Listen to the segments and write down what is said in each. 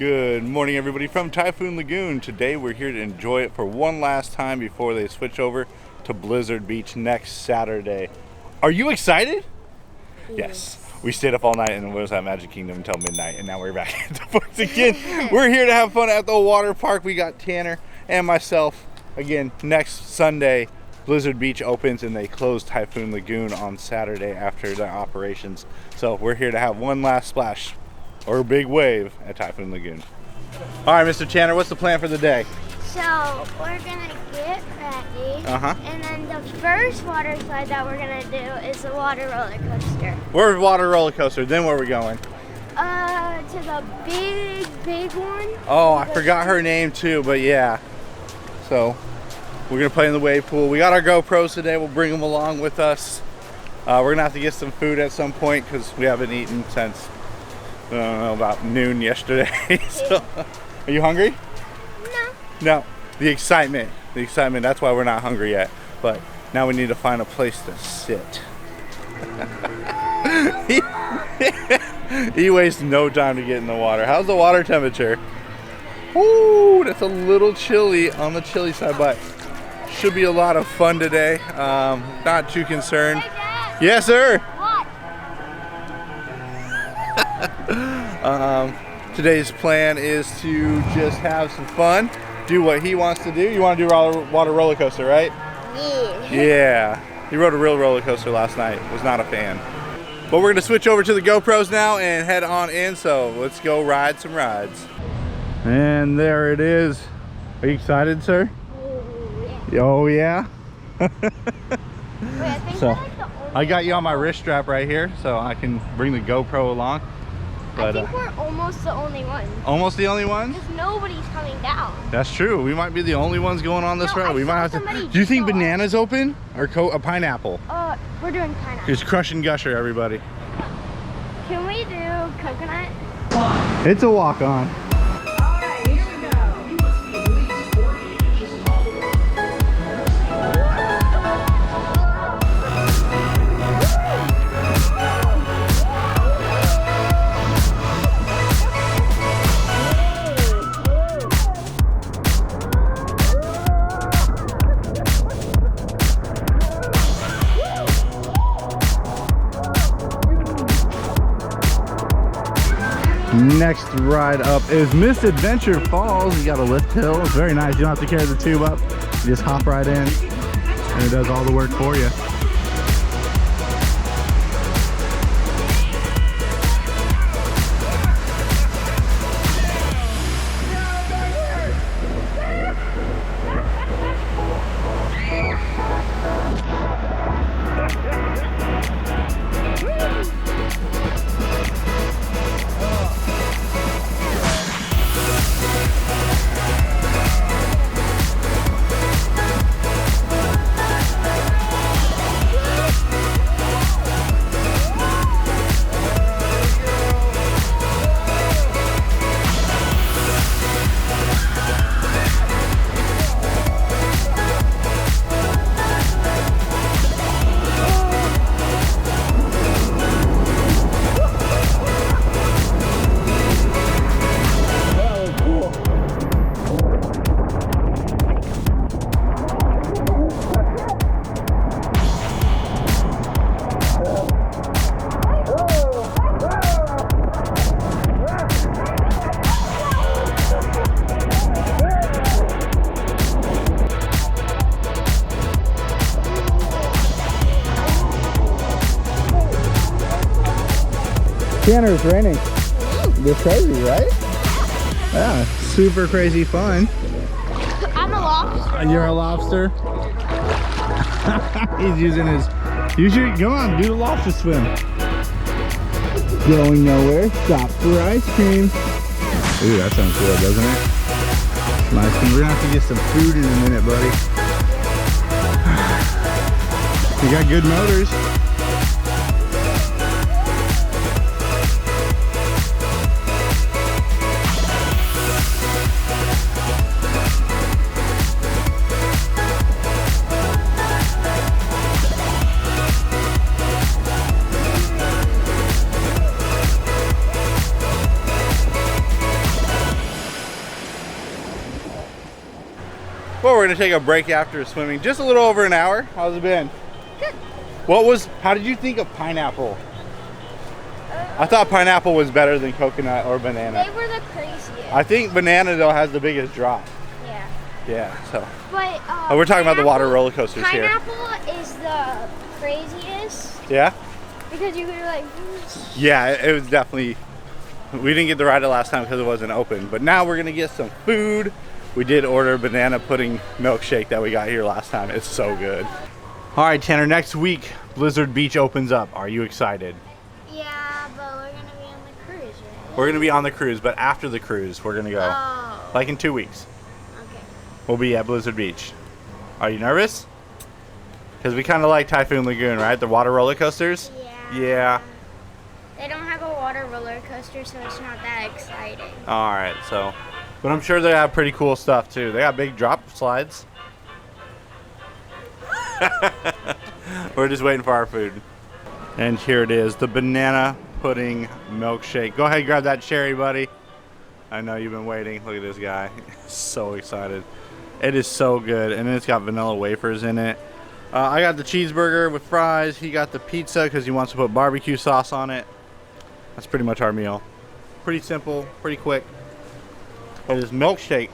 Good morning, everybody, from Typhoon Lagoon. Today we're here to enjoy it for one last time before they switch over to Blizzard Beach next Saturday. Are you excited? Yes. We stayed up all night and was at Magic Kingdom until midnight, and now we're back at the parks again. We're here to have fun at the water park. We got Tanner and myself. Again, next Sunday, Blizzard Beach opens and they close Typhoon Lagoon on Saturday after the operations. So we're here to have one last splash or big wave at Typhoon Lagoon. All right, Mr. Tanner, what's the plan for the day? So we're gonna get ready, and then the first water slide that we're gonna do is the water roller coaster. Where's water roller coaster? Then where are we going? To the big one. Oh, I forgot her name too, but yeah. So we're gonna play in the wave pool. We got our GoPros today. We'll bring them along with us. We're gonna have to get some food at some point because we haven't eaten since I don't know, about noon yesterday. So, are you hungry? No. The excitement. That's why we're not hungry yet. But now we need to find a place to sit. He wastes no time to get in the water. How's the water temperature? Ooh, that's a little chilly on the chilly side, but should be a lot of fun today. Not too concerned. Hey, Dad. Yes, sir. What? Today's plan is to just have some fun, do what he wants to do. You want to do water roller coaster, right? Yeah. Yeah. He rode a real roller coaster last night. Was not a fan. But we're going to switch over to the GoPros now and head on in. So let's go ride some rides. And there it is. Are you excited, sir? Oh, yeah? Wait, I think So, like the only I got you on my wrist strap right here so I can bring the GoPro along. But, I think we're almost the only ones. Almost the only ones? Because nobody's coming down. That's true. We might be the only ones going on this No, road. We might have to. Do you think bananas open or a pineapple? We're doing pineapple. Just crush and gusher, everybody. Can we do coconut? It's a walk on. Next ride up is Misadventure Falls. You got a lift hill. It's very nice. You don't have to carry the tube up. You just hop right in and it does all the work for you. Tanner, it's raining. It's crazy, right? Yeah, super crazy fun. I'm a lobster. You're a lobster? He's using his... Go on, do the lobster swim. Going nowhere. Stop for ice cream. Ooh, that sounds good, doesn't it? Nice. We're gonna have to get some food in a minute, buddy. You got good motors. Well, we're gonna take a break after swimming. Just a little over an hour. How's it been? Good. How did you think of pineapple? I thought pineapple was better than coconut or banana. They were the craziest. I think banana though has the biggest drop. Yeah. Yeah, so. But We're talking about the water roller coasters here. Pineapple is the craziest. Yeah? Because you could like. Yeah, it was definitely. We didn't get to ride it last time because it wasn't open. But now we're gonna get some food. We did order banana pudding milkshake that we got here last time. It's so good. All right, Tanner, next week, Blizzard Beach opens up. Are you excited? Yeah, but we're gonna be on the cruise, right? We're gonna be on the cruise, but after the cruise, we're gonna go. Oh. Like in 2 weeks. Okay. We'll be at Blizzard Beach. Are you nervous? Because we kind of like Typhoon Lagoon, right? The water roller coasters? Yeah. Yeah. They don't have a water roller coaster, so it's not that exciting. All right, so. But I'm sure they have pretty cool stuff too. They got big drop slides. We're just waiting for our food. And here it is, the banana pudding milkshake. Go ahead and grab that cherry, buddy. I know you've been waiting. Look at this guy. So excited. It is so good. And then it's got vanilla wafers in it. I got the cheeseburger with fries. He got the pizza because he wants to put barbecue sauce on it. That's pretty much our meal. Pretty simple, pretty quick. It is milkshake.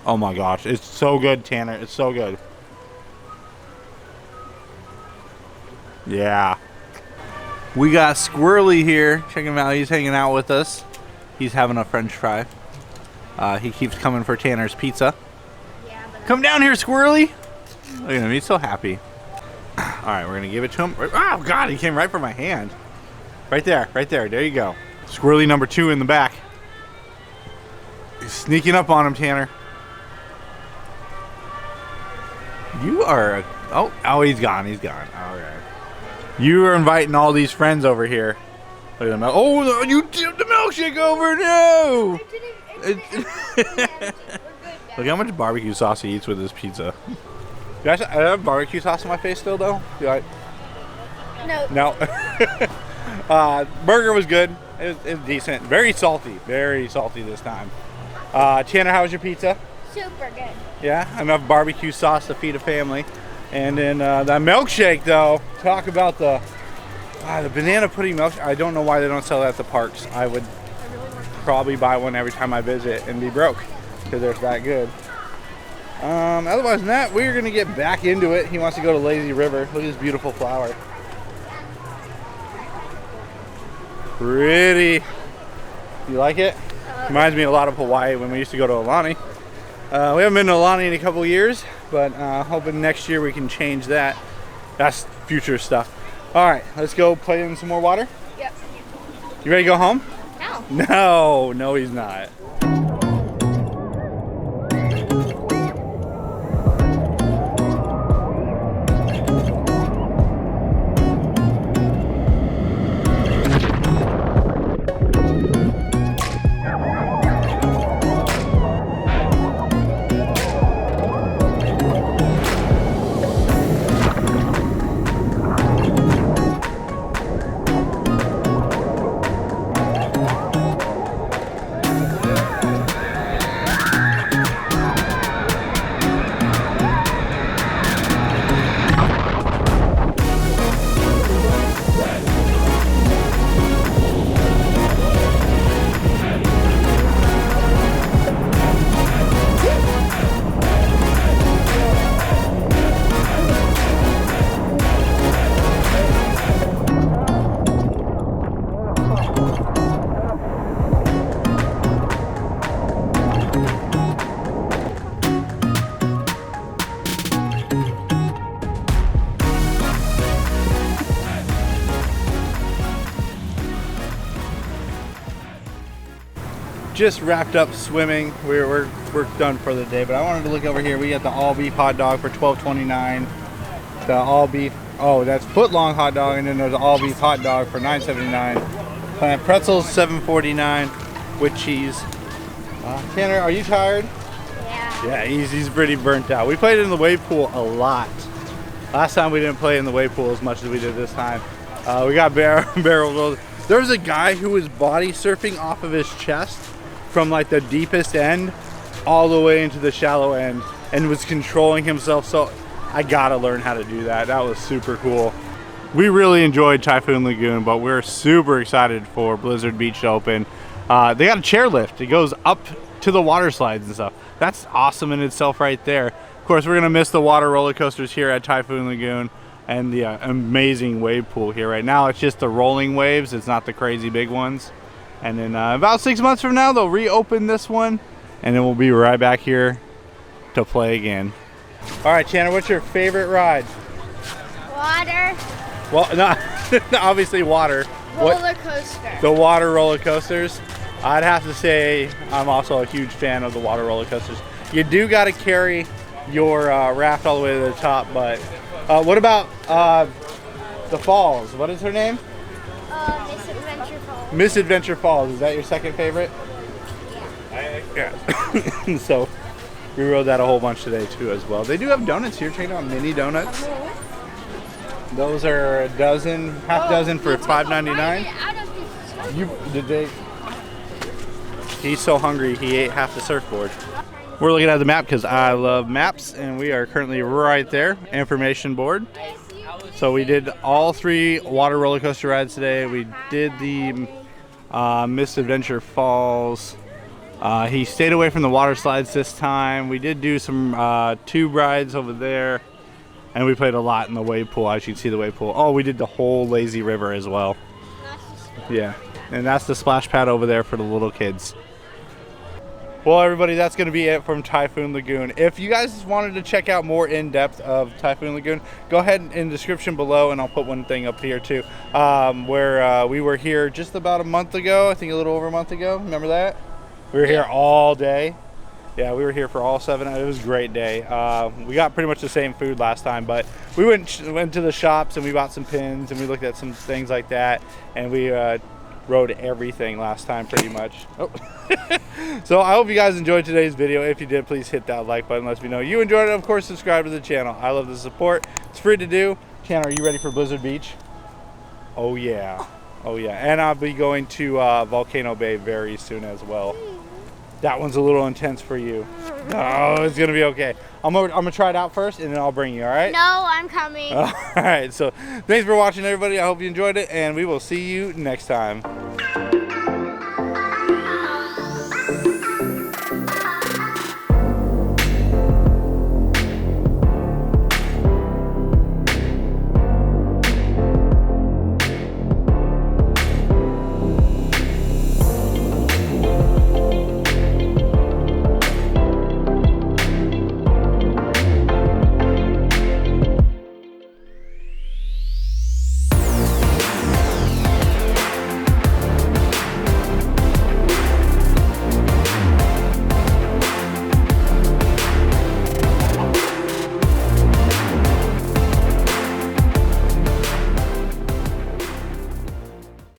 Oh my gosh, it's so good, Tanner. It's so good. Yeah. We got Squirrely here. Check him out. He's hanging out with us. He's having a French fry. He keeps coming for Tanner's pizza. Yeah, but Come down here, Squirrely. Look at him. He's so happy. All right, we're going to give it to him. Oh, God, he came right for my hand. Right there, right there. There you go. Squirrely number 2 in the back. He's sneaking up on him, Tanner. You are... Oh, he's gone. He's gone. Okay. You are inviting all these friends over here. Look at them. Oh, you tipped the milkshake over. No! Look how much barbecue sauce he eats with his pizza. Do I have barbecue sauce on my face still, though? No. Burger was good. It was decent. Very salty this time. Tanner, how was your pizza? super good. Yeah, enough barbecue sauce to feed a family. And then that milkshake, though. Talk about the banana pudding milkshake. I don't know why they don't sell that at the parks. I would probably buy one every time I visit and be broke because they're that good. Otherwise than that, we're gonna get back into it. He wants to go to Lazy River. Look at this beautiful flower. Pretty. You like it? Reminds me a lot of Hawaii when we used to go to Aulani. We haven't been to Aulani in a couple years, but hoping next year we can change that. That's future stuff. All right, let's go play in some more water. Yep. You ready to go home? No. No, he's not. Just wrapped up swimming. We're done for the day, but I wanted to look over here. We got the all beef hot dog for $12.29. The all beef, oh, that's foot long hot dog, and then there's an all beef hot dog for $9.79. Plant pretzels $7.49 with cheese. Tanner, are you tired? Yeah. Yeah, he's pretty burnt out. We played in the wave pool a lot. Last time we didn't play in the wave pool as much as we did this time. We got barrel rolls. There was a guy who was body surfing off of his chest from like the deepest end all the way into the shallow end and was controlling himself. So I gotta learn how to do that. That was super cool. We really enjoyed Typhoon Lagoon, but we're super excited for Blizzard Beach to open. They got a chairlift. It goes up to the water slides and stuff. That's awesome in itself right there. Of course, we're gonna miss the water roller coasters here at Typhoon Lagoon and the amazing wave pool here. Right now, it's just the rolling waves. It's not the crazy big ones. And then about 6 months from now, they'll reopen this one, and then we'll be right back here to play again. All right, Chandler, what's your favorite ride? Water. Well, no, obviously water. Roller coaster. The water roller coasters. I'd have to say I'm also a huge fan of the water roller coasters. You do got to carry your raft all the way to the top, but what about the falls? What is her name? Misadventure Falls. Misadventure Falls. Is that your second favorite? Yeah. Yeah. So we rode that a whole bunch today too as well. They do have donuts here. Check it out, mini donuts. Those are a dozen, half dozen for $5.99. You did they? He's so hungry he ate half the surfboard. We're looking at the map because I love maps, and we are currently right there, information board. So we did all 3 water roller coaster rides today. We did the Misadventure Falls. He stayed away from the water slides this time. We did do some tube rides over there. And we played a lot in the wave pool, as you can see the wave pool. Oh, we did the whole lazy river as well. Yeah, and that's the splash pad over there for the little kids. Well, everybody, that's going to be it from Typhoon Lagoon. If you guys wanted to check out more in-depth of Typhoon Lagoon, go ahead in the description below, and I'll put one thing up here too, where we were here just about a month ago. I think a little over a month ago. Remember that? We were here all day. Yeah, we were here for all 7 hours. It was a great day. We got pretty much the same food last time, but we went to the shops and we bought some pins and we looked at some things like that, and we rode everything last time pretty much. Oh. So I hope you guys enjoyed today's video. If you did, please hit that like button. Let me know you enjoyed it. Of course, subscribe to the channel. I love the support. It's free to do. Chandler, are you ready for Blizzard Beach? Oh yeah. Oh yeah. And I'll be going to Volcano Bay very soon as well. That one's a little intense for you. Oh, it's gonna be okay. I'm gonna try it out first, and then I'll bring you. All right? No, I'm coming. All right. So, thanks for watching, everybody. I hope you enjoyed it, and we will see you next time.